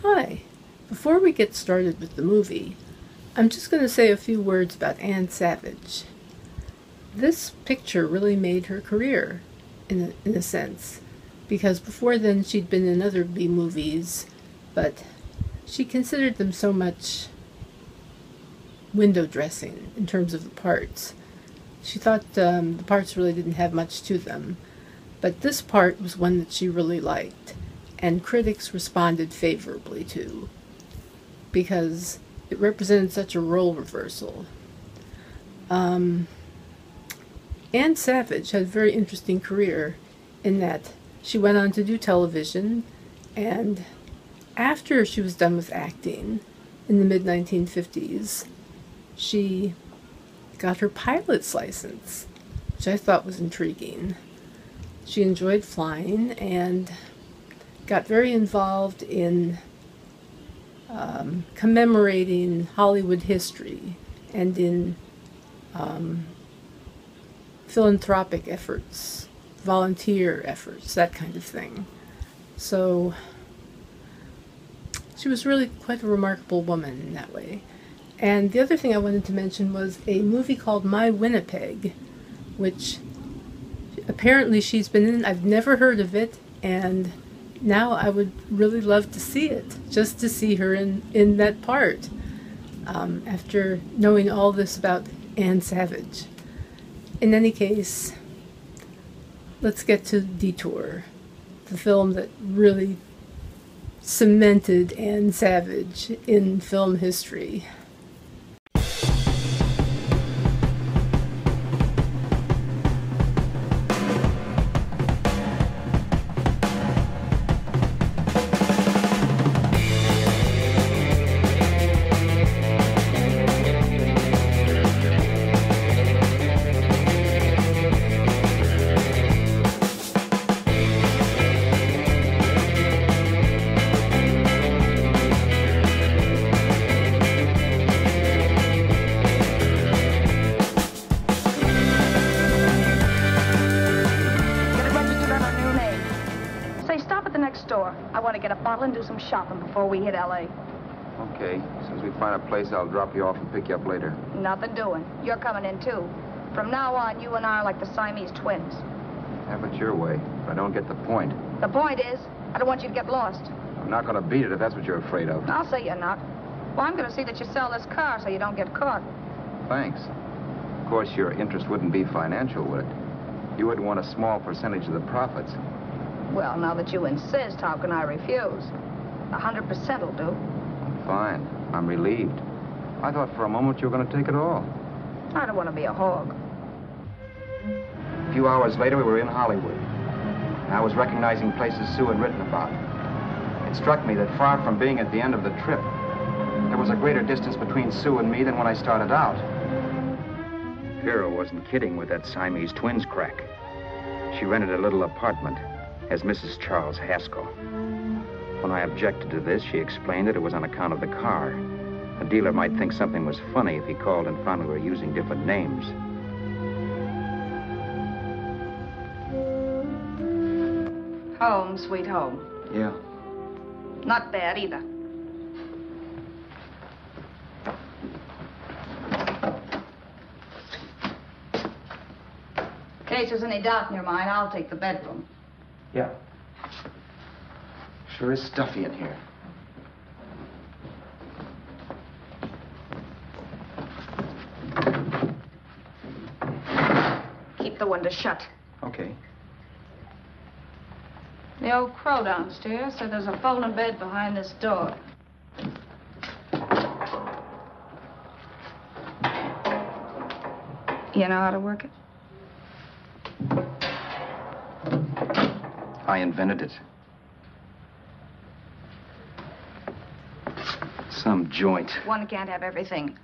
Hi. Before we get started with the movie, I'm just going to say a few words about Anne Savage. This picture really made her career, in a sense, because before then she'd been in other B movies, but she considered them so much window dressing in terms of the parts. She thought the parts really didn't have much to them, but this part was one that she really liked, and critics responded favorably to, because it represented such a role reversal. Anne Savage had a very interesting career in that she went on to do television, and after she was done with acting in the mid-1950s, she got her pilot's license, which I thought was intriguing. She enjoyed flying and got very involved in commemorating Hollywood history and in philanthropic efforts, volunteer efforts, that kind of thing. So she was really quite a remarkable woman in that way. And the other thing I wanted to mention was a movie called My Winnipeg, which apparently she's been in. I've never heard of it, and now I would really love to see it, just to see her in that part, after knowing all this about Anne Savage. In any case, let's get to Detour, the film that really cemented Anne Savage in film history. I want to get a bottle and do some shopping before we hit L.A. Okay. As soon as we find a place, I'll drop you off and pick you up later. Nothing doing. You're coming in, too. From now on, you and I are like the Siamese twins. Have it your way, but I don't get the point. The point is, I don't want you to get lost. I'm not going to beat it if that's what you're afraid of. I'll say you're not. Well, I'm going to see that you sell this car so you don't get caught. Thanks. Of course, your interest wouldn't be financial, would it? You would want a small percentage of the profits. Well, now that you insist, how can I refuse? 100% will do. Fine. I'm relieved. I thought for a moment you were going to take it all. I don't want to be a hog. A few hours later, we were in Hollywood. I was recognizing places Sue had written about. It struck me that far from being at the end of the trip, there was a greater distance between Sue and me than when I started out. Vera wasn't kidding with that Siamese twins crack. She rented a little apartment as Mrs. Charles Haskell. When I objected to this, she explained that it was on account of the car. A dealer might think something was funny if he called and found we were using different names. Home, sweet home. Yeah. Not bad either. In case there's any doubt in your mind, I'll take the bedroom. Yeah. Sure is stuffy in here. Keep the window shut. Okay. The old crow downstairs said there's a folding bed behind this door. You know how to work it? I invented it. Some joint. One can't have everything.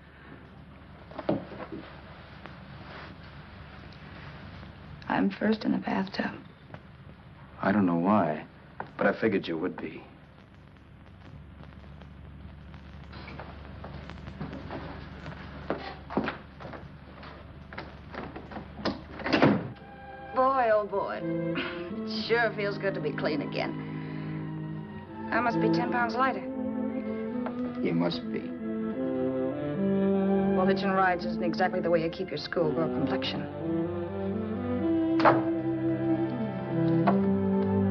I'm first in the bathtub. I don't know why, but I figured you would be. Boy, oh boy. It sure feels good to be clean again. I must be 10 pounds lighter. You must be. Well, hitching rides isn't exactly the way you keep your schoolgirl complexion.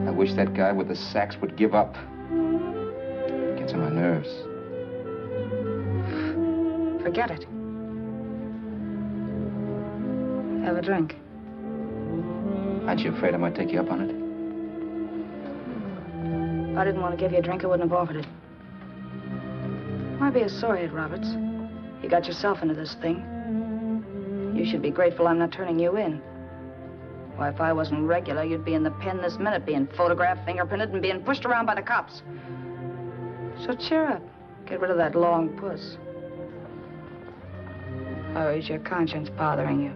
I wish that guy with the sax would give up. Gets on my nerves. Forget it. Have a drink. Aren't you afraid I might take you up on it? If I didn't want to give you a drink, I wouldn't have offered it. Why be a sorehead, Roberts? You got yourself into this thing. You should be grateful I'm not turning you in. Why, if I wasn't regular, you'd be in the pen this minute, being photographed, fingerprinted, and being pushed around by the cops. So cheer up. Get rid of that long puss. Or is your conscience bothering you?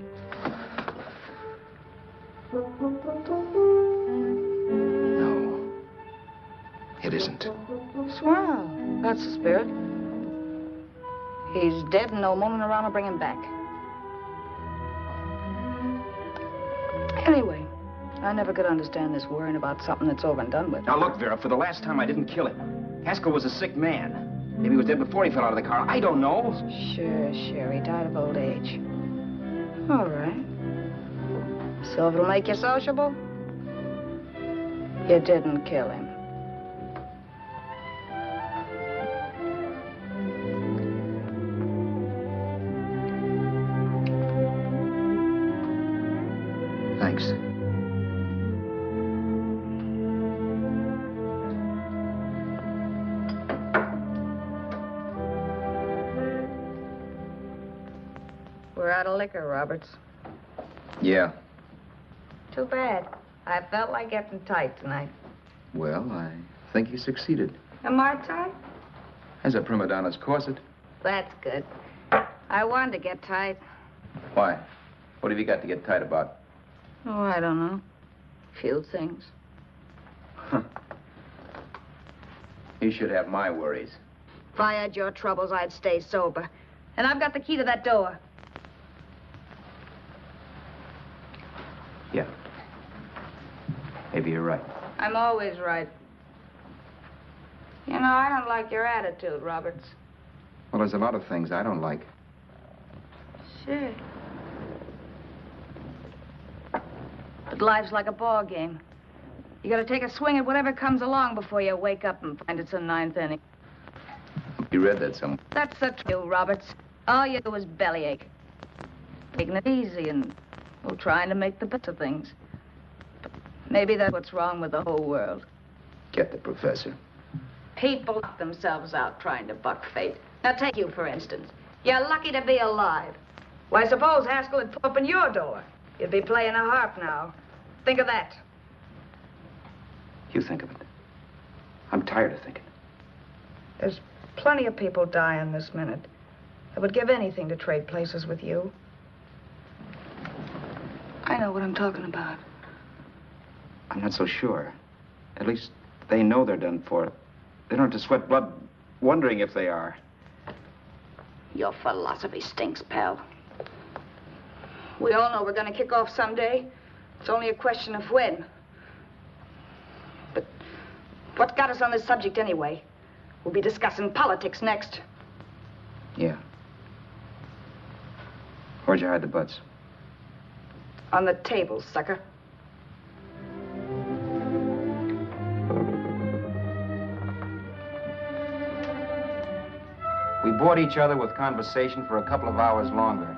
No, it isn't. Swell. That's the spirit. He's dead and no moaning around will bring him back. Anyway, I never could understand this worrying about something that's over and done with. Now look, Vera, for the last time I didn't kill him. Haskell was a sick man. Maybe he was dead before he fell out of the car. I don't know. Sure. He died of old age. All right. So if it'll make you sociable, you didn't kill him. Thanks. We're out of liquor, Roberts. Yeah. Too bad. I felt like getting tight tonight. Well, I think you succeeded. Am I tight? As a prima donna's corset. That's good. I wanted to get tight. Why? What have you got to get tight about? Oh, I don't know. Few things. You should have my worries. If I had your troubles, I'd stay sober. And I've got the key to that door. Yeah. Maybe you're right. I'm always right. You know, I don't like your attitude, Roberts. Well, there's a lot of things I don't like. Sure. But life's like a ball game. You gotta take a swing at whatever comes along before you wake up and find it's a ninth inning. You read that somewhere. That's the truth, Roberts. All you do is bellyache. Taking it easy and, well, trying to make the best of things. But maybe that's what's wrong with the whole world. Get the professor. People knock themselves out trying to buck fate. Now, take you, for instance. You're lucky to be alive. Why, suppose Haskell had opened your door. You'd be playing a harp now. Think of that. You think of it. I'm tired of thinking. There's plenty of people dying this minute. I would give anything to trade places with you. I know what I'm talking about. I'm not so sure. At least they know they're done for. They don't have to sweat blood wondering if they are. Your philosophy stinks, pal. We all know we're going to kick off someday. It's only a question of when. But what got us on this subject anyway? We'll be discussing politics next. Yeah. Where'd you hide the butts? On the table, sucker. We bored each other with conversation for a couple of hours longer.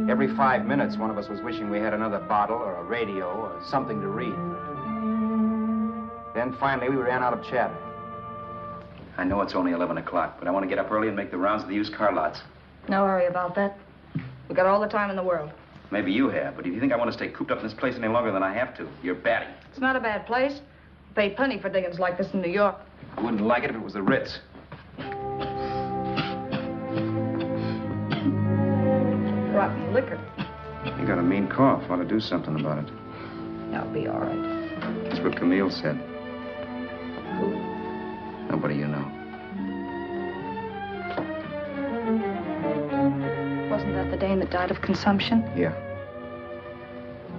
Every 5 minutes, one of us was wishing we had another bottle or a radio or something to read. Then finally, we ran out of chatter. I know it's only 11 o'clock, but I want to get up early and make the rounds of the used car lots. No hurry about that. We got all the time in the world. Maybe you have, but if you think I want to stay cooped up in this place any longer than I have to, you're batty. It's not a bad place. Pay plenty for diggings like this in New York. I wouldn't like it if it was the Ritz. Rotten liquor. You got a mean cough. Ought to do something about it. I'll be all right. That's what Camille said. Who? Nobody you know. Wasn't that the dame that died of consumption? Yeah.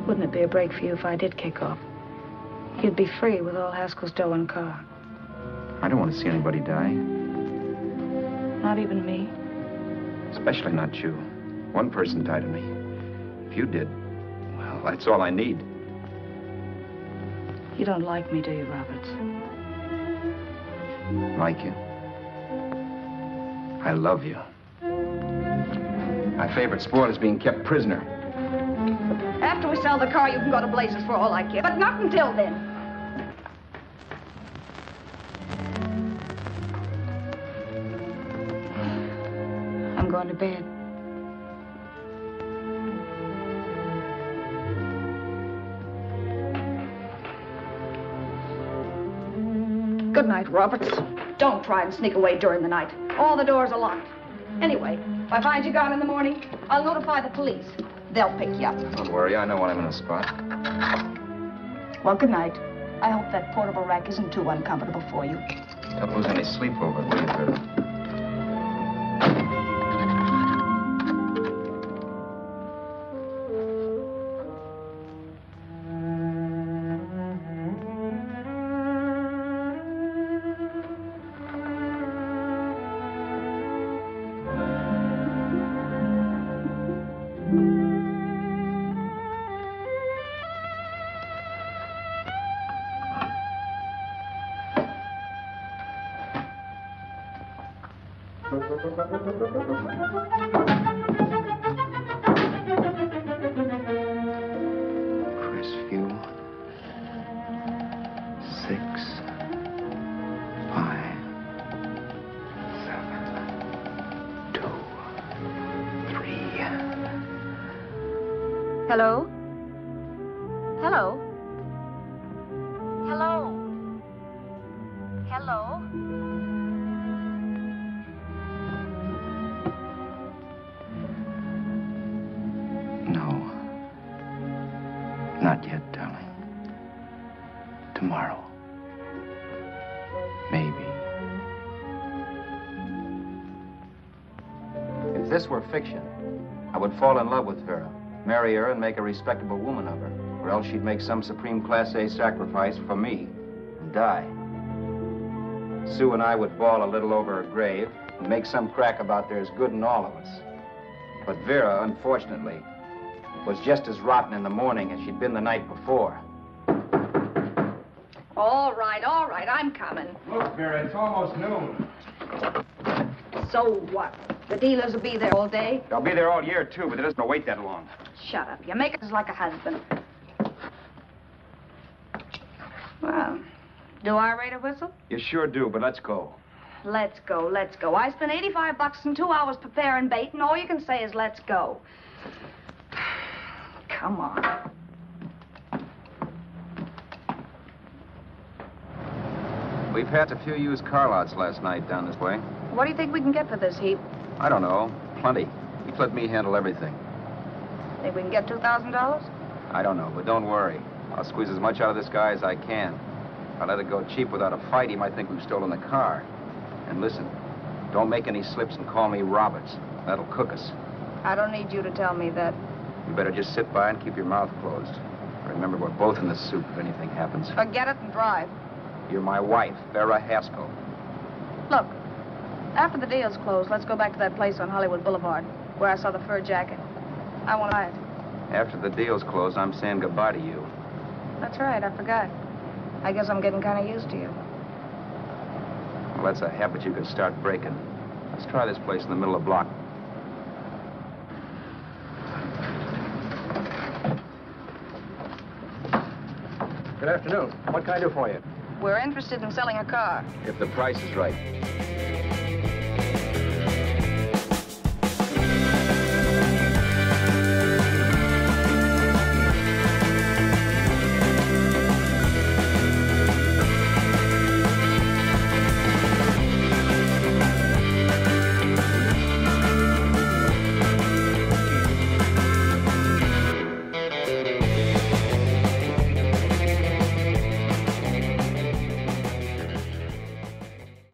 Wouldn't it be a break for you if I did kick off? You'd be free with all Haskell's dough and car. I don't want to see anybody die. Not even me. Especially not you. One person died of me. If you did, well, that's all I need. You don't like me, do you, Roberts? Like you. I love you. My favorite sport is being kept prisoner. After we sell the car, you can go to blazes for all I care. But not until then. I'm going to bed. Good night, Roberts. Don't try and sneak away during the night. All the doors are locked. Anyway, if I find you gone in the morning, I'll notify the police. They'll pick you up. Don't worry, I know when I'm in a spot. Well, good night. I hope that portable rack isn't too uncomfortable for you. Don't lose any sleep over it, will you, Vera? Crestview. 6, 5, 7, 2, 3. Hello? Hello? Hello? Hello? No. Not yet, darling. Tomorrow. Maybe. If this were fiction, I would fall in love with Vera, marry her, and make a respectable woman of her. Or else she'd make some supreme Class A sacrifice for me and die. Sue and I would bawl a little over her grave and make some crack about there's good in all of us. But Vera, unfortunately, was just as rotten in the morning as she'd been the night before. All right, I'm coming. Look, Vera, it's almost noon. So what? The dealers will be there all day? They'll be there all year, too, but it doesn't wait that long. Shut up. You make us like a husband. Well, do I rate a whistle? You sure do, but let's go. Let's go, let's go. I spent $85 in 2 hours preparing bait, and all you can say is let's go. Come on. We passed a few used car lots last night down this way. What do you think we can get for this heap? I don't know. Plenty. You let me handle everything. Think we can get $2,000? I don't know, but don't worry. I'll squeeze as much out of this guy as I can. If I let it go cheap without a fight, he might think we've stolen the car. And listen, don't make any slips and call me Roberts. That'll cook us. I don't need you to tell me that. You better just sit by and keep your mouth closed. Remember, we're both in the soup if anything happens. Forget it and drive. You're my wife, Vera Haskell. Look, after the deal's closed, let's go back to that place on Hollywood Boulevard where I saw the fur jacket. I want to buy it. After the deal's closed, I'm saying goodbye to you. That's right, I forgot. I guess I'm getting kind of used to you. Well, that's a habit you could start breaking. Let's try this place in the middle of the block. Good afternoon. What can I do for you? We're interested in selling a car. If the price is right.